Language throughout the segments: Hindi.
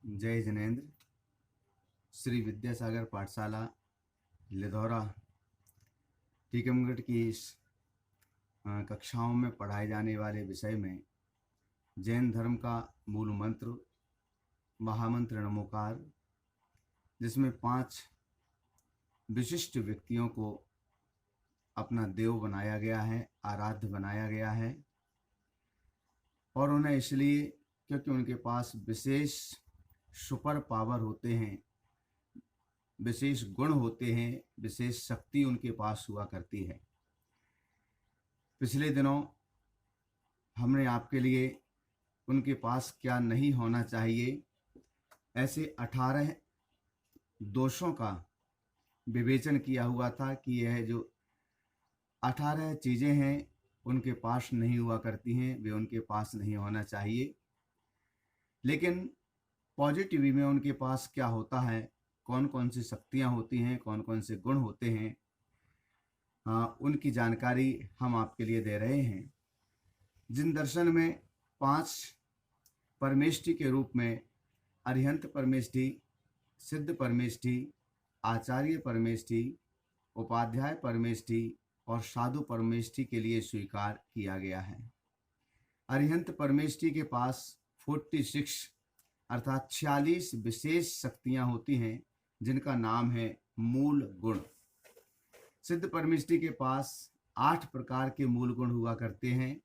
जय जिनेन्द्र। श्री विद्यासागर पाठशाला लिधौरा टीकमगढ़ की इस कक्षाओं में पढ़ाए जाने वाले विषय में जैन धर्म का मूल मंत्र महामंत्र नमोकार, जिसमें 5 विशिष्ट व्यक्तियों को अपना देव बनाया गया है, आराध्य बनाया गया है। और उन्हें इसलिए क्योंकि उनके पास विशेष सुपर पावर होते हैं, विशेष गुण होते हैं, विशेष शक्ति उनके पास हुआ करती है। पिछले दिनों हमने आपके लिए उनके पास क्या नहीं होना चाहिए, ऐसे 18 दोषों का विवेचन किया हुआ था कि यह जो 18 चीज़ें हैं उनके पास नहीं हुआ करती हैं, वे उनके पास नहीं होना चाहिए। लेकिन पॉजिटिव में उनके पास क्या होता है, कौन कौन सी शक्तियाँ होती हैं, कौन कौन से गुण होते हैं, उनकी जानकारी हम आपके लिए दे रहे हैं। जिन दर्शन में 5 परमेष्टि के रूप में अरिहंत परमेष्टि, सिद्ध परमेष्टि, आचार्य परमेष्टि, उपाध्याय परमेष्टि और साधु परमेष्टि के लिए स्वीकार किया गया है। अरिहंत परमेष्टि के पास 46 अर्थात 46 विशेष शक्तियां होती हैं, जिनका नाम है मूल गुण। सिद्ध परमेष्टि के पास 8 प्रकार के मूल गुण हुआ करते हैं।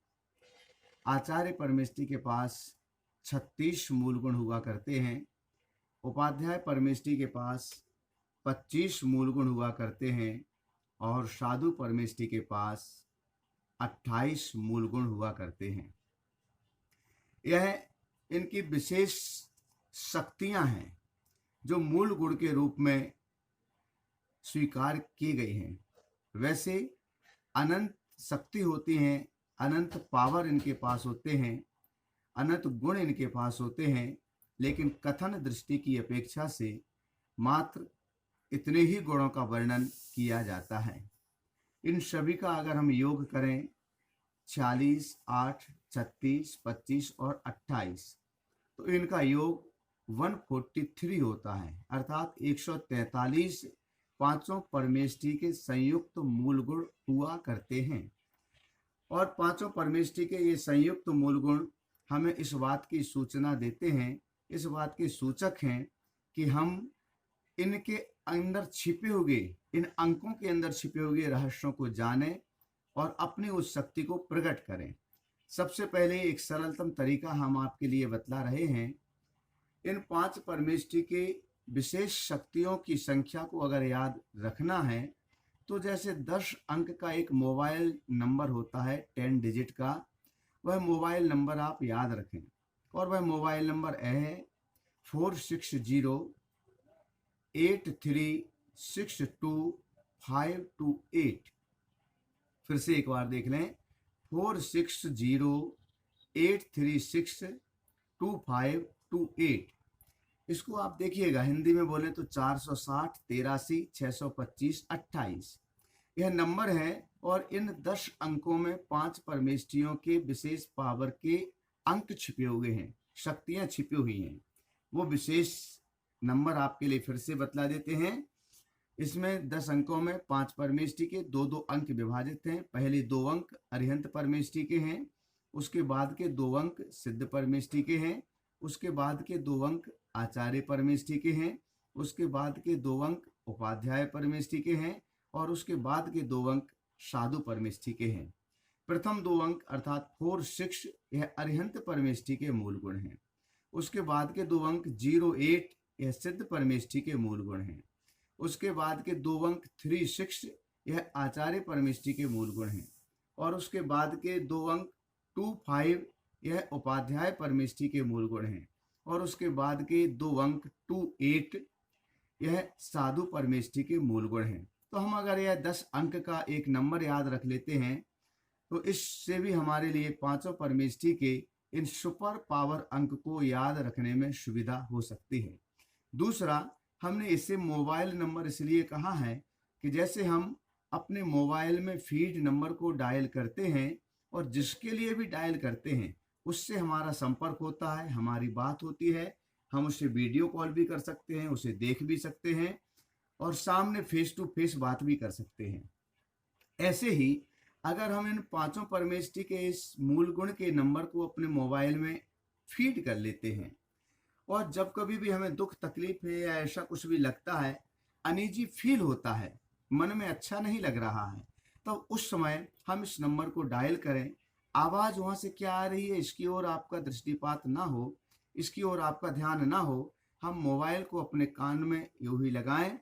आचार्य परमेष्टि के पास 36 मूल गुण हुआ करते हैं। उपाध्याय परमेष्टि के पास 25 मूल गुण हुआ करते हैं और साधु परमेष्टि के पास 28 मूल गुण हुआ करते हैं। यह इनकी विशेष शक्तियां हैं जो मूल गुण के रूप में स्वीकार की गई हैं। वैसे अनंत शक्ति होती हैं, अनंत पावर इनके पास होते हैं, अनंत गुण इनके पास होते हैं, लेकिन कथन दृष्टि की अपेक्षा से मात्र इतने ही गुणों का वर्णन किया जाता है। इन सभी का अगर हम योग करें 46, 8, 36, 25 और 28, तो इनका योग 143 होता है, अर्थात 143 पांचों परमेष्टि के संयुक्त मूल गुण हुआ करते हैं। और पांचों परमेष्टि के ये संयुक्त मूल गुण हमें इस बात की सूचना देते हैं, इस बात के सूचक हैं कि हम इनके अंदर छिपे हुए, इन अंकों के अंदर छिपे हुए रहस्यों को जानें और अपनी उस शक्ति को प्रकट करें। सबसे पहले एक सरलतम तरीका हम आपके लिए बतला रहे हैं। इन 5 परमेष्टि के विशेष शक्तियों की संख्या को अगर याद रखना है तो जैसे 10 अंक का एक मोबाइल नंबर होता है, 10 डिजिट का, वह मोबाइल नंबर आप याद रखें। और वह मोबाइल नंबर है 4608362528। फिर से एक बार देख लें, 4608362528। इसको आप देखिएगा, हिंदी में बोले तो 460 83 625 28 यह नंबर है। और इन 10 अंकों में 5 परमेष्टियों के विशेष पावर के अंक छिपे हुए हैं, शक्तियां छिपी हुई हैं। वो विशेष नंबर आपके लिए फिर से बतला देते हैं। इसमें 10 अंकों में 5 परमेष्टि के 2-2 अंक विभाजित हैं। पहले 2 अंक अरिहंत परमेष्टि के हैं, उसके बाद के 2 अंक सिद्ध परमेष्टि के हैं, उसके बाद के 2 अंक आचार्य परमेष्टि के हैं, उसके बाद के 2 अंक उपाध्याय परमेष्टि के हैं और उसके बाद के 2 अंक साधु परमेष्टि के हैं। प्रथम 2 अंक अर्थात 46 यह अरिहंत परमेष्टि के मूल गुण हैं। उसके बाद के 2 अंक 08 यह सिद्ध परमेष्टि के मूल गुण हैं। उसके बाद के 2 अंक 36 यह आचार्य परमेष्टि के मूल गुण हैं। और उसके बाद के 2 अंक 25 यह उपाध्याय परमेष्टि के मूल गुण हैं। और उसके बाद के 2 अंक 28 यह साधु परमेष्टि के मूल गुण हैं। तो हम अगर यह 10 अंक का एक नंबर याद रख लेते हैं तो इससे भी हमारे लिए 5 परमेष्टि के इन सुपर पावर अंक को याद रखने में सुविधा हो सकती है। दूसरा, हमने इसे मोबाइल नंबर इसलिए कहा है कि जैसे हम अपने मोबाइल में फीड नंबर को डायल करते हैं और जिसके लिए भी डायल करते हैं उससे हमारा संपर्क होता है, हमारी बात होती है, हम उससे वीडियो कॉल भी कर सकते हैं, उसे देख भी सकते हैं और सामने फेस टू फेस बात भी कर सकते हैं। ऐसे ही अगर हम इन पांचों परमेष्टि के इस मूल गुण के नंबर को अपने मोबाइल में फीड कर लेते हैं और जब कभी भी हमें दुख तकलीफ है या ऐसा कुछ भी लगता है, अनईजी फील होता है, मन में अच्छा नहीं लग रहा है, तो उस समय हम इस नंबर को डायल करें। आवाज़ वहाँ से क्या आ रही है इसकी ओर आपका दृष्टिपात ना हो, इसकी ओर आपका ध्यान ना हो। हम मोबाइल को अपने कान में यूं ही लगाएं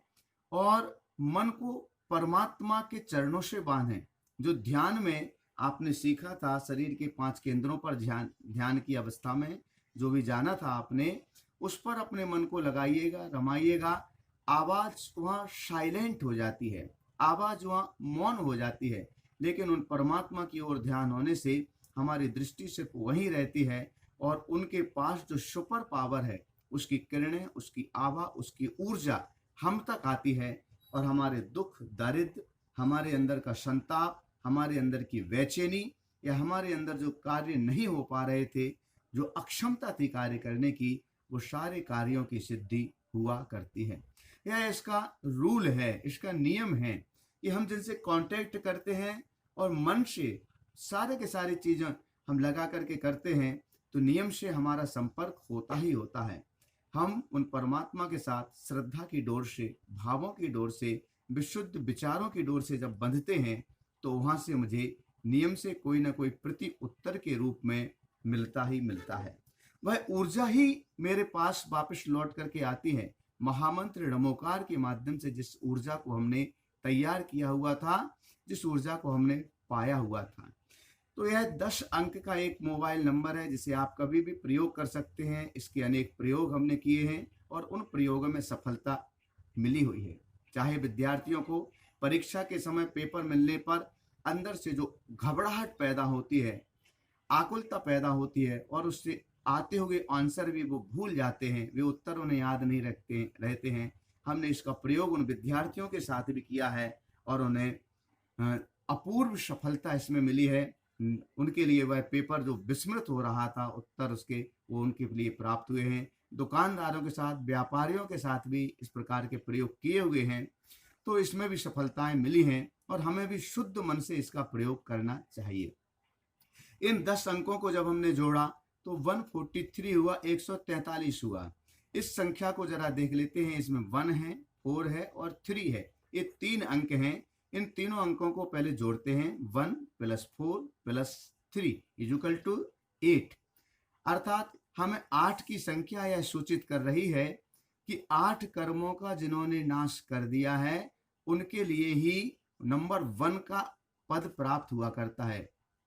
और मन को परमात्मा के चरणों से बांधें। जो ध्यान में आपने सीखा था, शरीर के 5 केंद्रों पर ध्यान ध्यान की अवस्था में जो भी जाना था आपने, उस पर अपने मन को लगाइएगा, रमाइएगा। आवाज़ वहाँ साइलेंट हो जाती है, आवाज़ वहाँ मौन हो जाती है, लेकिन उन परमात्मा की ओर ध्यान होने से हमारी दृष्टि सिर्फ वहीं रहती है और उनके पास जो सुपर पावर है, उसकी किरणें, उसकी आभा, उसकी ऊर्जा हम तक आती है और हमारे दुख दर्द, हमारे अंदर का संताप, हमारे अंदर की बेचैनी या हमारे अंदर जो कार्य नहीं हो पा रहे थे, जो अक्षमता थी कार्य करने की, वो सारे कार्यों की सिद्धि हुआ करती है। यह इसका रूल है, इसका नियम है कि हम जिनसे कांटेक्ट करते हैं और मन से सारे के सारी चीज़ें हम लगा करके करते हैं, तो नियम से हमारा संपर्क होता ही होता है। हम उन परमात्मा के साथ श्रद्धा की डोर से, भावों की डोर से, विशुद्ध विचारों की डोर से जब बंधते हैं, तो वहाँ से मुझे नियम से कोई ना कोई प्रति उत्तर के रूप में मिलता ही मिलता है। वह ऊर्जा ही मेरे पास वापस लौट करके आती है। महामंत्र नमोकार के माध्यम से जिस ऊर्जा को हमने तैयार किया हुआ था, जिस ऊर्जा को हमने पाया हुआ था, तो यह 10 अंक का एक मोबाइल नंबर है जिसे आप कभी भी प्रयोग कर सकते हैं। इसके अनेक प्रयोग हमने किए हैं और उन प्रयोगों में सफलता मिली हुई है। चाहे विद्यार्थियों को परीक्षा के समय पेपर मिलने पर अंदर से जो घबराहट पैदा होती है, आकुलता पैदा होती है और उससे आते हुए आंसर भी वो भूल जाते हैं, वे उत्तर उन्हें याद नहीं रखते रहते हैं। हमने इसका प्रयोग उन विद्यार्थियों के साथ भी किया है और उन्हें अपूर्व सफलता इसमें मिली है। उनके लिए वह पेपर जो विस्मृत हो रहा था उत्तर उसके, वो उनके लिए प्राप्त हुए हैं। दुकानदारों के साथ, व्यापारियों के साथ भी इस प्रकार के प्रयोग किए हुए हैं, तो इसमें भी सफलताएं मिली हैं और हमें भी शुद्ध मन से इसका प्रयोग करना चाहिए। इन 10 अंकों को जब हमने जोड़ा तो 143 हुआ, 143 हुआ। इस संख्या को जरा देख लेते हैं। इसमें 1 है, 4 है और 3 है। ये 3 अंक हैं। इन तीनों अंकों को पहले जोड़ते हैं। 1 + 4 + 3 = 8। अर्थात हमें 8 की संख्या यह सूचित कर रही है कि 8 कर्मों का जिन्होंने नाश कर दिया है, उनके लिए ही नंबर 1 का पद प्राप्त हुआ करता है।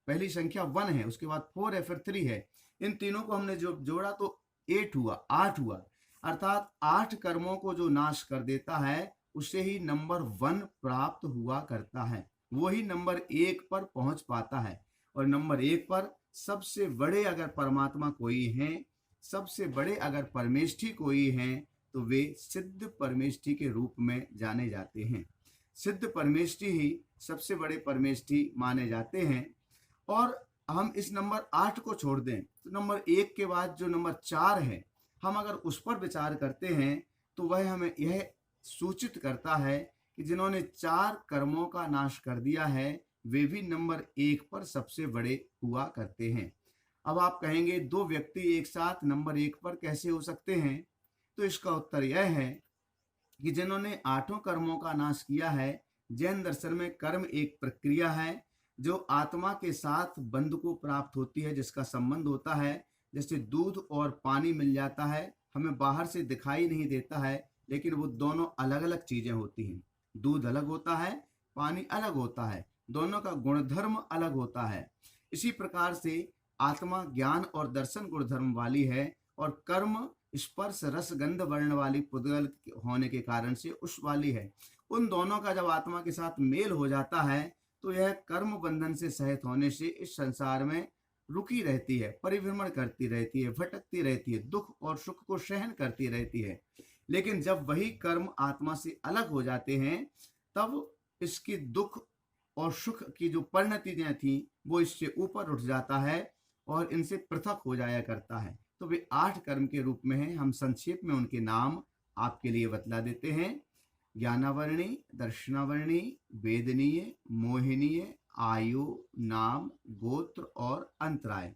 पहली संख्या 1 है, उसके बाद 4 है, फिर 3 है। इन तीनों को हमने जो जोड़ा तो 8 हुआ, 8 हुआ। अर्थात 8 कर्मों को जो नाश कर देता है, उसे ही नंबर 1 प्राप्त हुआ करता है। वही नंबर 1 पर पहुंच पाता है और नंबर 1 पर सबसे बड़े अगर परमात्मा कोई हैं, सबसे बड़े अगर परमेष्ठी कोई हैं, तो वे सिद्ध परमेष्ठी के रूप में जाने जाते हैं। सिद्ध परमेष्ठी ही सबसे बड़े परमेष्ठी माने जाते हैं। और हम इस नंबर 8 को छोड़ दें तो नंबर 1 के बाद जो नंबर 4 है, हम अगर उस पर विचार करते हैं तो वह हमें यह सूचित करता है कि जिन्होंने 4 कर्मों का नाश कर दिया है, वे भी नंबर 1 पर सबसे बड़े हुआ करते हैं। अब आप कहेंगे 2 व्यक्ति एक साथ नंबर 1 पर कैसे हो सकते हैं? तो इसका उत्तर यह है कि जिन्होंने 8 कर्मों का नाश किया है। जैन दर्शन में कर्म एक प्रक्रिया है जो आत्मा के साथ बंध को प्राप्त होती है, जिसका संबंध होता है जैसे दूध और पानी मिल जाता है, हमें बाहर से दिखाई नहीं देता है, लेकिन वो दोनों अलग अलग चीजें होती हैं। दूध अलग होता है, पानी अलग होता है, दोनों का गुणधर्म अलग होता है। इसी प्रकार से आत्मा ज्ञान और दर्शन गुणधर्म वाली है और कर्म स्पर्श रस गंध वर्ण वाली पुद्गल होने के कारण से उस वाली है। उन दोनों का जब आत्मा के साथ मेल हो जाता है तो यह कर्म बंधन से सहित होने से इस संसार में रुकी रहती है, परिभ्रमण करती रहती है, भटकती रहती है, दुख और सुख को सहन करती रहती है। लेकिन जब वही कर्म आत्मा से अलग हो जाते हैं, तब इसकी दुख और सुख की जो परिणतियां थी वो इससे ऊपर उठ जाता है और इनसे पृथक हो जाया करता है। तो वे 8 कर्म के रूप में हैं। हम संक्षेप में उनके नाम आपके लिए बतला देते हैं। ज्ञानावर्णी, दर्शनावर्णी, वेदनीय, मोहिनीय, आयु, नाम, गोत्र और अंतराय।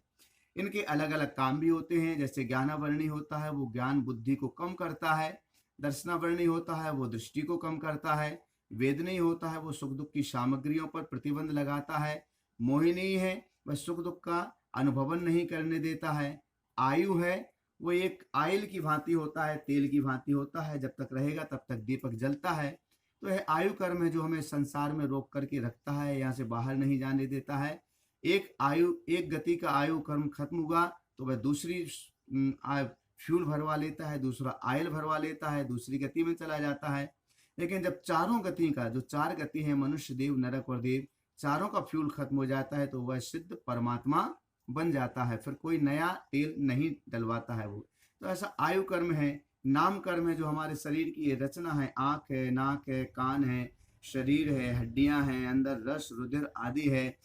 इनके अलग अलग काम भी होते हैं। जैसे ज्ञानावर्णी होता है वो ज्ञान बुद्धि को कम करता है, दर्शनावर्णी होता है वो दृष्टि को कम करता है, वेदनीय होता है वो सुख दुख की सामग्रियों पर प्रतिबंध लगाता है, मोहिनी है वह सुख दुख का अनुभवन नहीं करने देता है, आयु है वो एक आयल की भांति होता है, तेल की भांति होता है, जब तक रहेगा तब तक दीपक जलता है। तो यह आयु कर्म है जो हमें संसार में रोक करके रखता है, यहाँ से बाहर नहीं जाने देता है। एक गति का आयु कर्म खत्म हुआ तो वह दूसरी फ्यूल भरवा लेता है, दूसरा आयल भरवा लेता है, दूसरी गति में चला जाता है। लेकिन जब चारों गति का जो 4 गति है, मनुष्य, देव, नरक और देव, चारों का फ्यूल खत्म हो जाता है तो वह सिद्ध परमात्मा बन जाता है, फिर कोई नया तेल नहीं डलवाता है वो। तो ऐसा आयु कर्म है। नाम कर्म है जो हमारे शरीर की रचना है, आँख है, नाक है, कान है, शरीर है, हड्डियां हैं, अंदर रस रुधिर आदि है,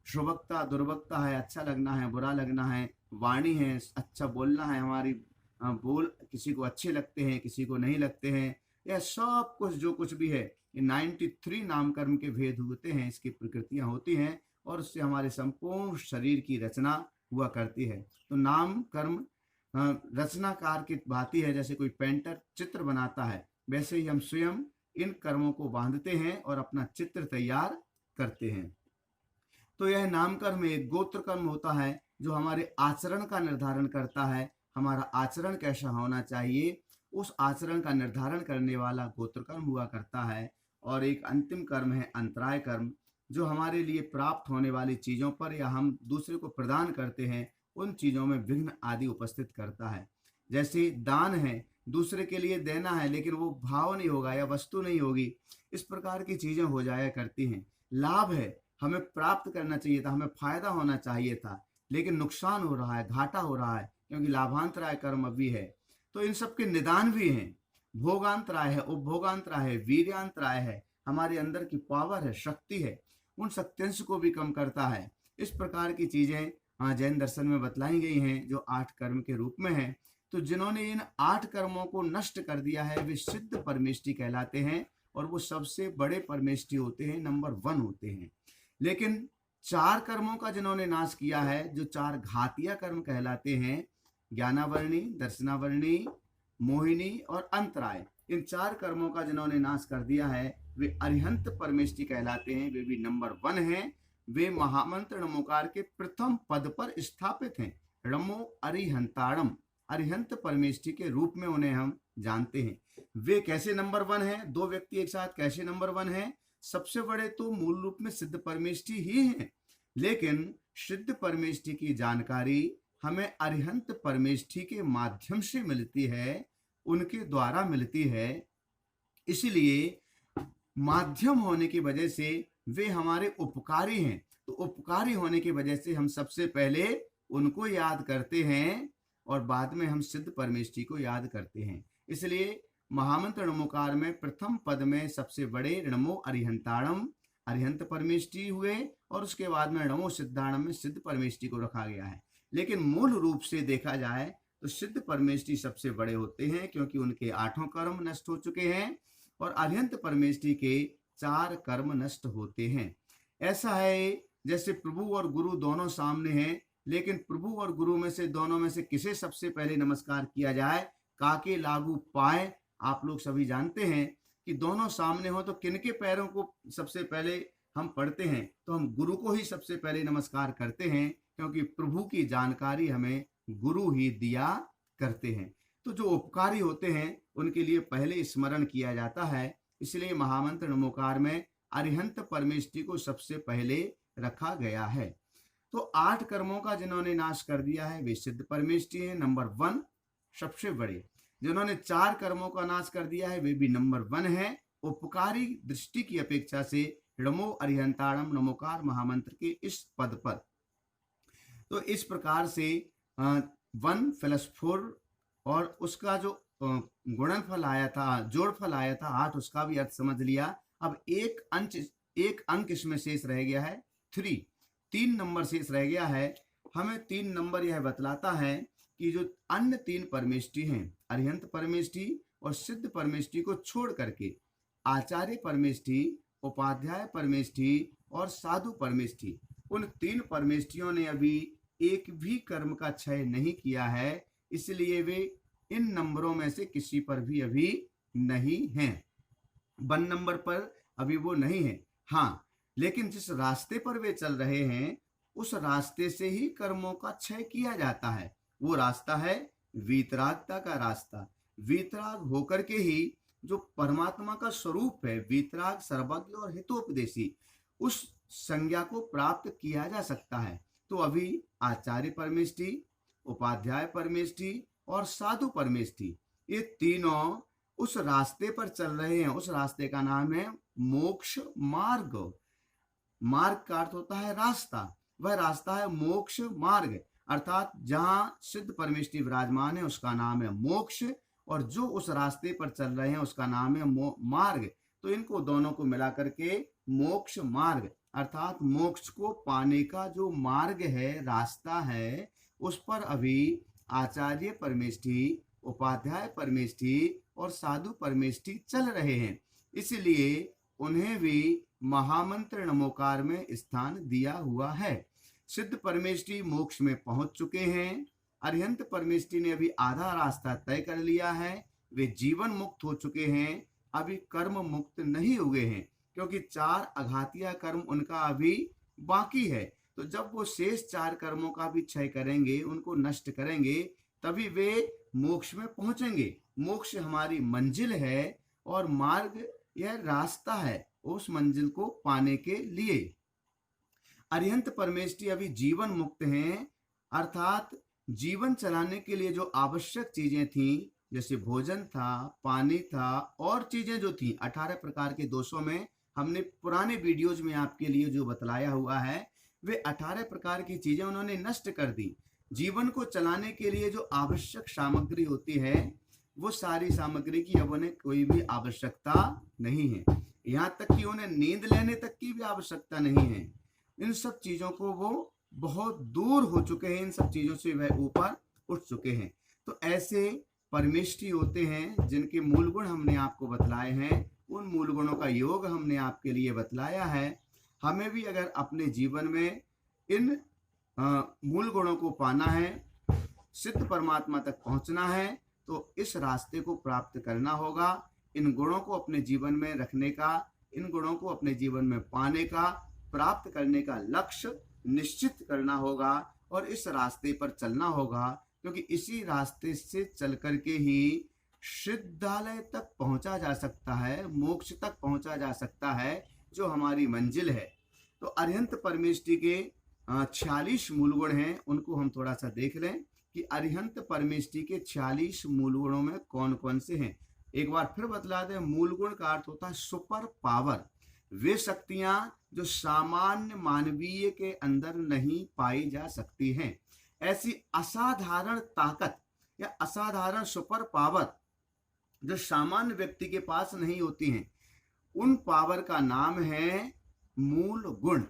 शुभकता दुर्भकता है, अच्छा लगना है, बुरा लगना है, वाणी है, अच्छा बोलना है, हमारी बोल किसी को अच्छे लगते हैं, किसी को नहीं लगते हैं, यह सब कुछ जो कुछ भी है ये 93 नाम कर्म के भेद होते हैं, इसकी प्रकृतियां होती हैं और उससे हमारे संपूर्ण शरीर की रचना हुआ करती है। तो नाम कर्म रचनाकार की भांति है। जैसे कोई पेंटर चित्र बनाता है, वैसे ही हम स्वयं इन कर्मों को बांधते हैं और अपना चित्र तैयार करते हैं। तो यह नाम कर्म एक गोत्र कर्म होता है जो हमारे आचरण का निर्धारण करता है, हमारा आचरण कैसा होना चाहिए, उस आचरण का निर्धारण करने वाला गोत्र कर्म हुआ करता है। और एक अंतिम कर्म है अंतराय कर्म, जो हमारे लिए प्राप्त होने वाली चीज़ों पर या हम दूसरे को प्रदान करते हैं उन चीज़ों में विघ्न आदि उपस्थित करता है। जैसे दान है, दूसरे के लिए देना है लेकिन वो भाव नहीं होगा या वस्तु नहीं होगी, इस प्रकार की चीज़ें हो जाया करती हैं। लाभ है, हमें प्राप्त करना चाहिए था, हमें फायदा होना चाहिए था, लेकिन नुकसान हो रहा है, घाटा हो रहा है, क्योंकि लाभांतराय कर्म भी है। तो इन सब के निदान भी हैं। भोगांतराय है, उपभोगांतराय है, वीर्यांतराय है, हमारे अंदर की पावर है, शक्ति है, उन शक्तियांश को भी कम करता है। इस प्रकार की चीजें जैन दर्शन में बतलाई गई हैं जो 8 कर्म के रूप में है। तो जिन्होंने इन 8 कर्मों को नष्ट कर दिया है वे सिद्ध परमेष्टि कहलाते हैं और वो सबसे बड़े परमेष्टि होते हैं, नंबर 1 होते हैं। लेकिन 4 कर्मों का जिन्होंने नाश किया है, जो 4 घातिया कर्म कहलाते हैं, ज्ञानावर्णी, दर्शनावर्णी, मोहिनी और अंतराय, इन 4 कर्मों का जिन्होंने नाश कर दिया है वे अरिहंत परमेष्टि कहलाते हैं। वे भी नंबर 1 हैं। वे महामंत्र नमोकार के प्रथम पद पर स्थापित हैं। रमो अरिहंताड़म, अरिहंत परमेष्टि के रूप में उन्हें हम जानते हैं। वे कैसे नंबर 1 हैं? 2 व्यक्ति एक साथ कैसे नंबर 1 हैं? सबसे बड़े तो मूल रूप में सिद्ध परमेष्टि ही हैं, लेकिन सिद्ध परमेष्टि की जानकारी हमें अरिहंत परमेष्टि के माध्यम से मिलती है, उनके द्वारा मिलती है। इसलिए माध्यम होने की वजह से वे हमारे उपकारी हैं। तो उपकारी होने की वजह से हम सबसे पहले उनको याद करते हैं और बाद में हम सिद्ध परमेष्टि को याद करते हैं। इसलिए महामंत्र नमोकार में प्रथम पद में सबसे बड़े नमो अरिहंताणम, अरिहंत परमेष्टि हुए, और उसके बाद में नमो सिद्धाणम में सिद्ध परमेष्टि को रखा गया है। लेकिन मूल रूप से देखा जाए तो सिद्ध परमेष्टि सबसे बड़े होते हैं, क्योंकि उनके 8 कर्म नष्ट हो चुके हैं और अरिहंत परमेष्टि के 4 कर्म नष्ट होते हैं। ऐसा है जैसे प्रभु और गुरु दोनों सामने हैं, लेकिन प्रभु और गुरु में से दोनों में से किसे सबसे पहले नमस्कार किया जाए? काके लागू पाए, आप लोग सभी जानते हैं कि दोनों सामने हो तो किनके पैरों को सबसे पहले हम पढ़ते हैं? तो हम गुरु को ही सबसे पहले नमस्कार करते हैं, क्योंकि प्रभु की जानकारी हमें गुरु ही दिया करते हैं। तो जो उपकारी होते हैं उनके लिए पहले स्मरण किया जाता है। इसलिए महामंत्र नमोकार में अरिहंत परमेष्टि को सबसे पहले रखा गया है। तो 8 कर्मों का जिन्होंने नाश कर दिया है वे सिद्ध परमेष्टि है, नंबर 1 सबसे बड़े। जिन्होंने 4 कर्मों का नाश कर दिया है वे भी नंबर 1 है। उपकारी दृष्टि की अपेक्षा से नमो अरिहंताणम नमोकार महामंत्र के इस पद पर। तो इस प्रकार से 1 + 4 और उसका जो गुणनफल आया था, जोड़फल आया था 8, उसका भी अर्थ समझ लिया। अब एक अंक इसमें शेष रह गया है 3 नंबर शेष रह गया है। हमें 3 नंबर यह बतलाता है कि जो अन्य तीन परमेष्टि हैं, अरिहंत परमेष्टि और सिद्ध परमेष्टि को छोड़ करके आचार्य परमेष्टि, उपाध्याय परमेष्टि और साधु परमेष्टि, उन तीन परमेष्टियों ने अभी एक भी कर्म का क्षय नहीं किया है, इसलिए वे इन नंबरों में से किसी पर भी अभी नहीं हैं। 1 नंबर पर अभी वो नहीं है। हाँ, लेकिन जिस रास्ते पर वे चल रहे हैं उस रास्ते से ही कर्मों का क्षय किया जाता है। वो रास्ता है वीतरागता का रास्ता। वीतराग होकर के ही जो परमात्मा का स्वरूप है, वीतराग, सर्वज्ञ और हितोपदेशी, उस संज्ञा को प्राप्त किया जा सकता है। तो अभी आचार्य परमेष्टि, उपाध्याय परमेष्टि और साधु परमेष्टि, ये तीनों उस रास्ते पर चल रहे हैं। उस रास्ते का नाम है मोक्ष मार्ग। मार्ग का अर्थ होता है रास्ता, वह रास्ता है मोक्ष मार्ग, अर्थात जहां सिद्ध परमेष्टि विराजमान है उसका नाम है मोक्ष, और जो उस रास्ते पर चल रहे हैं उसका नाम है मार्ग। तो इनको दोनों को मिला करके मोक्ष मार्ग, अर्थात मोक्ष को पाने का जो मार्ग है, रास्ता है, उस पर अभी आचार्य परमेष्टि, उपाध्याय परमेष्टि और साधु परमेष्टि चल रहे हैं। इसलिए उन्हें भी महामंत्र नमोकार में स्थान दिया हुआ है। सिद्ध परमेष्टि मोक्ष में पहुंच चुके हैं। अरिहंत परमेष्टि ने अभी आधा रास्ता तय कर लिया है, वे जीवन मुक्त हो चुके हैं, अभी कर्म मुक्त नहीं हुए हैं, क्योंकि 4 अघातिया कर्म उनका अभी बाकी है। तो जब वो शेष 4 कर्मों का भी क्षय करेंगे, उनको नष्ट करेंगे, तभी वे मोक्ष में पहुंचेंगे। मोक्ष हमारी मंजिल है और मार्ग यह रास्ता है उस मंजिल को पाने के लिए। अरिहंत परमेष्टि अभी जीवन मुक्त हैं, अर्थात जीवन चलाने के लिए जो आवश्यक चीजें थी, जैसे भोजन था, पानी था और चीजें जो थी 18 प्रकार के दोषों में, हमने पुराने वीडियोज में आपके लिए जो बतलाया हुआ है, वे 18 प्रकार की चीजें उन्होंने नष्ट कर दी। जीवन को चलाने के लिए जो आवश्यक सामग्री होती है, वो सारी सामग्री की अब उन्हें कोई भी आवश्यकता नहीं है। यहाँ तक कि उन्हें नींद लेने तक की भी आवश्यकता नहीं है। इन सब चीजों को वो बहुत दूर हो चुके हैं, इन सब चीजों से वह ऊपर उठ चुके हैं। तो ऐसे परमेष्टि होते हैं जिनके मूल गुण हमने आपको बतलाए हैं, उन मूल गुणों का योग हमने आपके लिए बतलाया है। हमें भी अगर अपने जीवन में इन मूल गुणों को पाना है, सिद्ध परमात्मा तक पहुंचना है, तो इस रास्ते को प्राप्त करना होगा। इन गुणों को अपने जीवन में रखने का, इन गुणों को अपने जीवन में पाने का, प्राप्त करने का लक्ष्य निश्चित करना होगा और इस रास्ते पर चलना होगा, क्योंकि इसी रास्ते से चल करके ही सिद्धालय तक पहुंचा जा सकता है, मोक्ष तक पहुंचा जा सकता है, जो हमारी मंजिल है। तो अरिहंत परमेष्टि के 46 मूल गुण हैं, उनको हम थोड़ा सा देख लें कि अरिहंत परमेष्टि के 46 मूल गुणों में कौन कौन से हैं। एक बार फिर बतला दें, मूल गुण का अर्थ होता है सुपर पावर, वे शक्तियां जो सामान्य मानवीय के अंदर नहीं पाई जा सकती हैं। ऐसी असाधारण ताकत या असाधारण सुपर पावर जो सामान्य व्यक्ति के पास नहीं होती हैं, उन पावर का नाम है मूल गुण।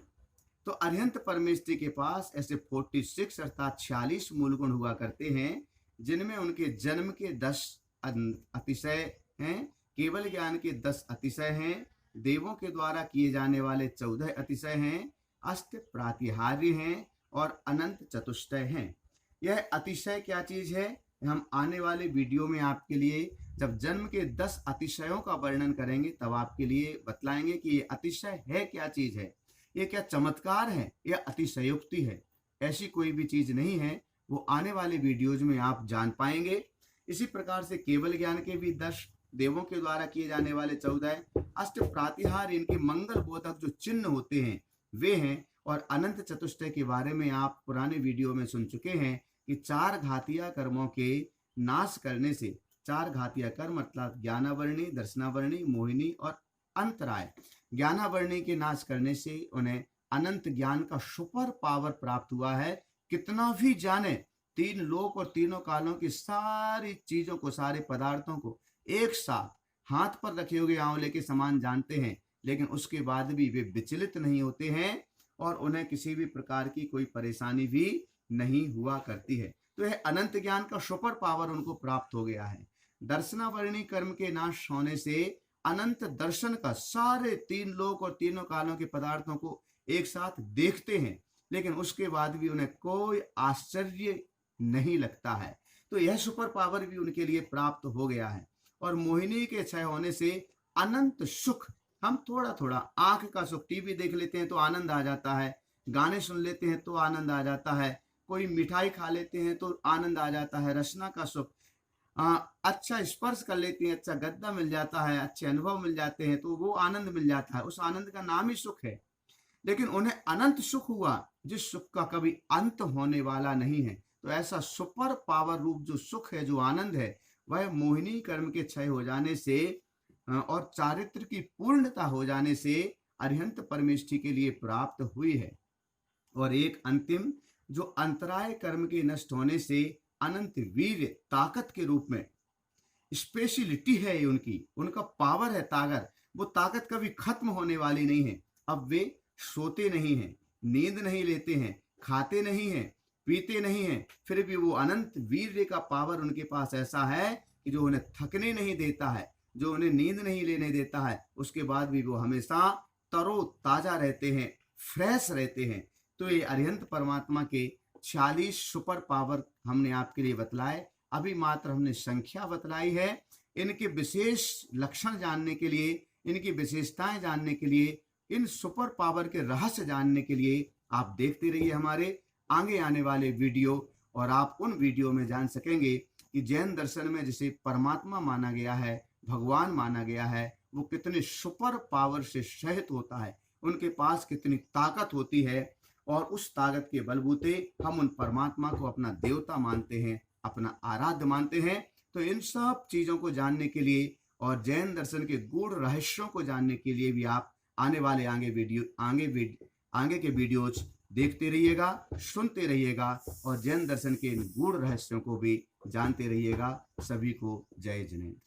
तो अरिहंत परमेष्टि के पास ऐसे 46 अर्थात 46 मूल गुण हुआ करते हैं, जिनमें उनके जन्म के 10 अतिशय हैं, केवल ज्ञान के 10 अतिशय हैं, देवों के द्वारा किए जाने वाले 14 अतिशय हैं, अष्ट प्रातिहार्य हैं और अनंत चतुष्टय हैं। यह अतिशय क्या चीज है, हम आने वाले वीडियो में आपके लिए जब जन्म के 10 अतिशयों का वर्णन करेंगे तब आपके लिए बतलाएंगे कि ये अतिशय है क्या चीज है, ये क्या चमत्कार है या अतिशयोक्ति है। ऐसी कोई भी चीज नहीं है, वो आने वाले वीडियोज में आप जान पाएंगे। इसी प्रकार से केवल ज्ञान के भी 10, देवों के द्वारा किए जाने वाले 14, अष्ट प्रातिहार इनके मंगल बोधक जो चिन्ह होते हैं वे हैं, और अनंत चतुष्टय के बारे में आप पुराने वीडियो में सुन चुके हैं कि 4 घातिया कर्मों के नाश करने से, 4 घातिया कर्म अर्थात ज्ञानावर्णी, दर्शनावर्णी, मोहिनी और अंतराय, ज्ञानावर्णी के नाश करने से उन्हें अनंत ज्ञान का सुपर पावर प्राप्त हुआ है। कितना भी जाने, 3 लोक और तीनों कालों की सारी चीजों को, सारे पदार्थों को एक साथ हाथ पर रखे हुए आंवले के समान जानते हैं, लेकिन उसके बाद भी वे विचलित नहीं होते हैं और उन्हें किसी भी प्रकार की कोई परेशानी भी नहीं हुआ करती है। तो यह अनंत ज्ञान का सुपर पावर उनको प्राप्त हो गया है। दर्शनावरणी कर्म के नाश होने से अनंत दर्शन का सारे तीन लोक और तीनों कालों के पदार्थों को एक साथ देखते हैं, लेकिन उसके बाद भी उन्हें कोई आश्चर्य नहीं लगता है। तो यह सुपर पावर भी उनके लिए प्राप्त हो गया है। और मोहिनी के क्षय होने से अनंत सुख, हम थोड़ा थोड़ा आंख का सुख, टीवी देख लेते हैं तो आनंद आ जाता है, गाने सुन लेते हैं तो आनंद आ जाता है, कोई मिठाई खा लेते हैं तो आनंद आ जाता है, रसना का सुख, अच्छा स्पर्श कर लेते हैं, अच्छा गद्दा मिल जाता है, अच्छे अनुभव मिल जाते हैं तो वो आनंद मिल जाता है, उस आनंद का नाम ही सुख है। लेकिन उन्हें अनंत सुख हुआ जिस सुख का कभी अंत होने वाला नहीं है। तो ऐसा सुपर पावर रूप जो सुख है, जो आनंद है, वह मोहिनी कर्म के क्षय हो जाने से और चारित्र की पूर्णता हो जाने से अरिहंत परमेष्ठी के लिए प्राप्त हुई है। और एक अंतिम जो अंतराय कर्म के नष्ट होने से अनंत वीर ताकत के रूप में स्पेशलिटी है उनकी, उनका पावर है ताकत, वो ताकत कभी खत्म होने वाली नहीं है। अब वे सोते नहीं हैं, नींद नहीं लेते हैं, खाते नहीं हैं, पीते नहीं हैं, फिर भी वो अनंत वीर्य का पावर उनके पास ऐसा है कि जो उन्हें थकने नहीं देता है, जो उन्हें नींद नहीं लेने देता है, उसके बाद भी वो हमेशा तरो ताजा रहते हैं, फ्रेश रहते हैं। तो ये अरिहंत परमात्मा के 46 सुपर पावर हमने आपके लिए बतलाए। अभी मात्र हमने संख्या बतलाई है। इनके विशेष लक्षण जानने के लिए, इनकी विशेषताएं जानने के लिए, इन सुपर पावर के रहस्य जानने के लिए आप देखते रहिए हमारे आगे आने वाले वीडियो। और आप उन वीडियो में जान सकेंगे कि जैन दर्शन में जिसे परमात्मा माना गया है, भगवान माना गया है, वो कितने सुपर पावर से सहित होता है, उनके पास कितनी ताकत होती है, और उस ताकत के बलबूते हम उन परमात्मा को अपना देवता मानते हैं, अपना आराध्य मानते हैं। तो इन सब चीज़ों को जानने के लिए और जैन दर्शन के गूढ़ रहस्यों को जानने के लिए भी आप आने वाले आगे के वीडियोज देखते रहिएगा, सुनते रहिएगा और जैन दर्शन के इन गूढ़ रहस्यों को भी जानते रहिएगा। सभी को जय जिनेन्द्र।